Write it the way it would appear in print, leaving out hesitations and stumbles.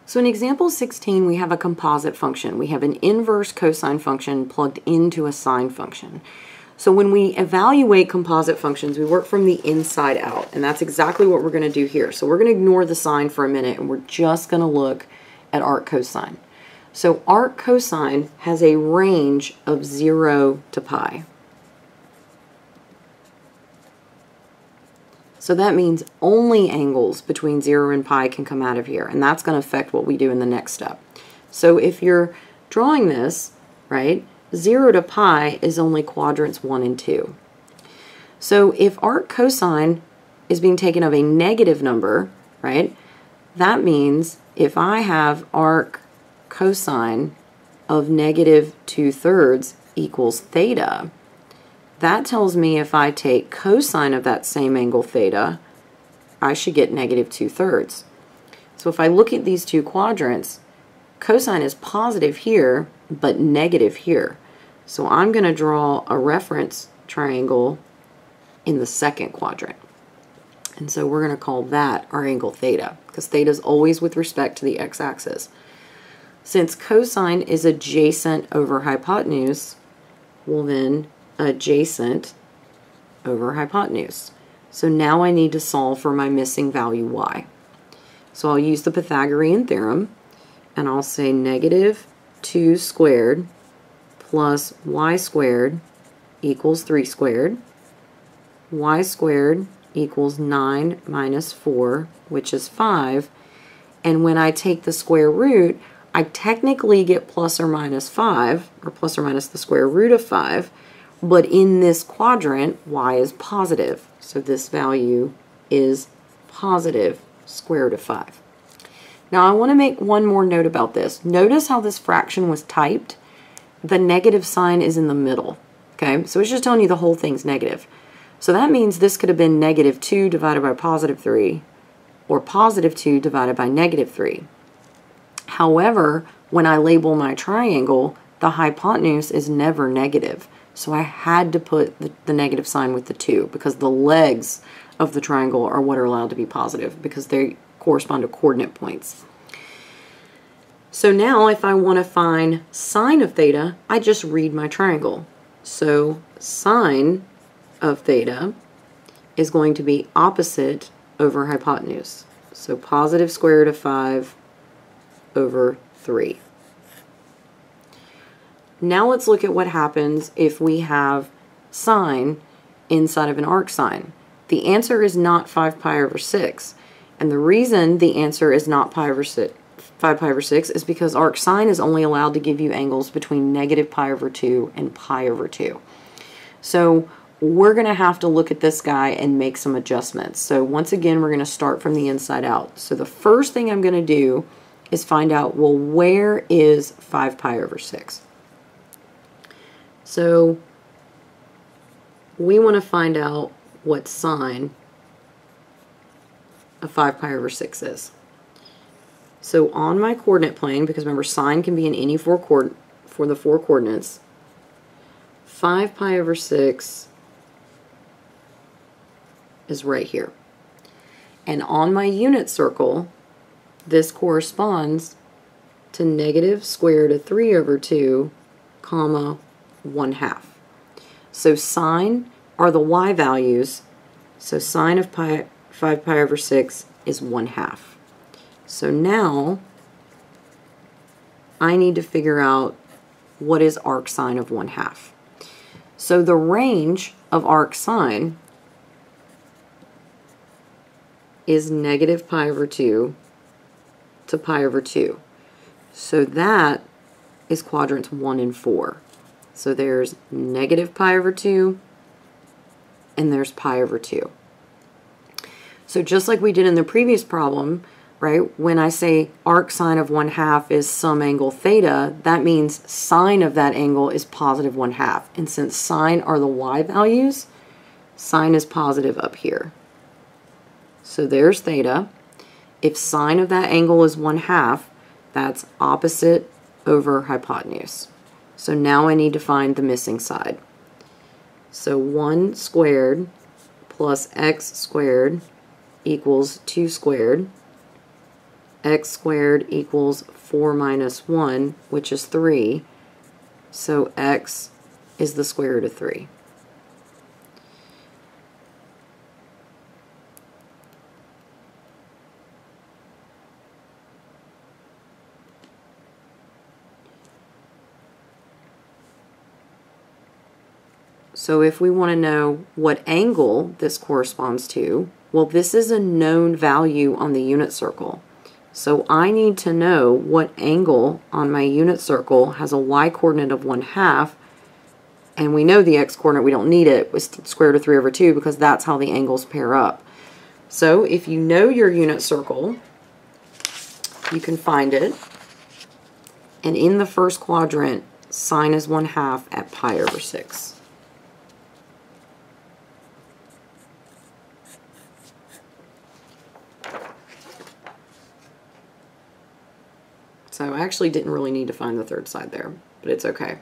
So in example 16, we have a composite function. We have an inverse cosine function plugged into a sine function. So when we evaluate composite functions, we work from the inside out, and that's exactly what we're going to do here. So we're going to ignore the sine for a minute, and we're just going to look at arc cosine. So arc cosine has a range of 0 to pi. So that means only angles between 0 and pi can come out of here, and that's going to affect what we do in the next step. So if you're drawing this, right, 0 to pi is only quadrants 1 and 2. So if arc cosine is being taken of a negative number, right, that means if I have arc cosine of negative 2/3 equals theta, that tells me if I take cosine of that same angle theta, I should get negative 2/3. So if I look at these two quadrants, cosine is positive here, but negative here. So I'm going to draw a reference triangle in the second quadrant. And so we're going to call that our angle theta, because theta is always with respect to the x-axis. Since cosine is adjacent over hypotenuse, well then adjacent over hypotenuse. So now I need to solve for my missing value y. So I'll use the Pythagorean theorem, and I'll say negative 2 squared plus y squared equals 3 squared. Y squared equals 9 minus 4, which is 5. And when I take the square root, I technically get plus or minus 5, or plus or minus the square root of 5. But in this quadrant, y is positive. So this value is positive square root of 5. Now I want to make one more note about this. Notice how this fraction was typed. The negative sign is in the middle. Okay, so it's just telling you the whole thing's negative. So that means this could have been negative 2 divided by positive 3, or positive 2 divided by negative 3. However, when I label my triangle, the hypotenuse is never negative. So I had to put the negative sign with the 2 because the legs of the triangle are what are allowed to be positive because they correspond to coordinate points. So now if I want to find sine of theta, I just read my triangle. So sine of theta is going to be opposite over hypotenuse. So positive square root of 5 over 3. Now let's look at what happens if we have sine inside of an arcsine. The answer is not 5 pi over 6. And the reason the answer is not 5 pi over 6 is because arcsine is only allowed to give you angles between negative pi over 2 and pi over 2. So we're going to have to look at this guy and make some adjustments. So once again, we're going to start from the inside out. So the first thing I'm going to do is find out, well, where is 5 pi over 6? So we want to find out what sine of 5 pi over 6 is. So on my coordinate plane, because remember sine can be in any for the 4 coordinates, 5 pi over 6 is right here. And on my unit circle, this corresponds to negative square root of 3 over 2, comma, 1/2. So sine are the y values, so sine of 5 pi over 6 is 1/2. So now I need to figure out what is arcsine of 1/2. So the range of arcsine is negative pi over 2 to pi over 2. So that is quadrants 1 and 4. So there's negative pi over 2, and there's pi over 2. So just like we did in the previous problem, right, when I say arcsine of 1/2 is some angle theta, that means sine of that angle is positive 1/2. And since sine are the y values, sine is positive up here. So there's theta. If sine of that angle is 1/2, that's opposite over hypotenuse. So now I need to find the missing side. So 1 squared plus x squared equals 2 squared. x squared equals 4 minus 1, which is 3. So x is the square root of 3. So if we want to know what angle this corresponds to, well, this is a known value on the unit circle. So I need to know what angle on my unit circle has a y-coordinate of 1/2, and we know the x-coordinate, we don't need it, was square root of 3 over 2 because that's how the angles pair up. So if you know your unit circle, you can find it, and in the first quadrant, sine is 1/2 at pi over 6. So I actually didn't really need to find the third side there, but it's okay.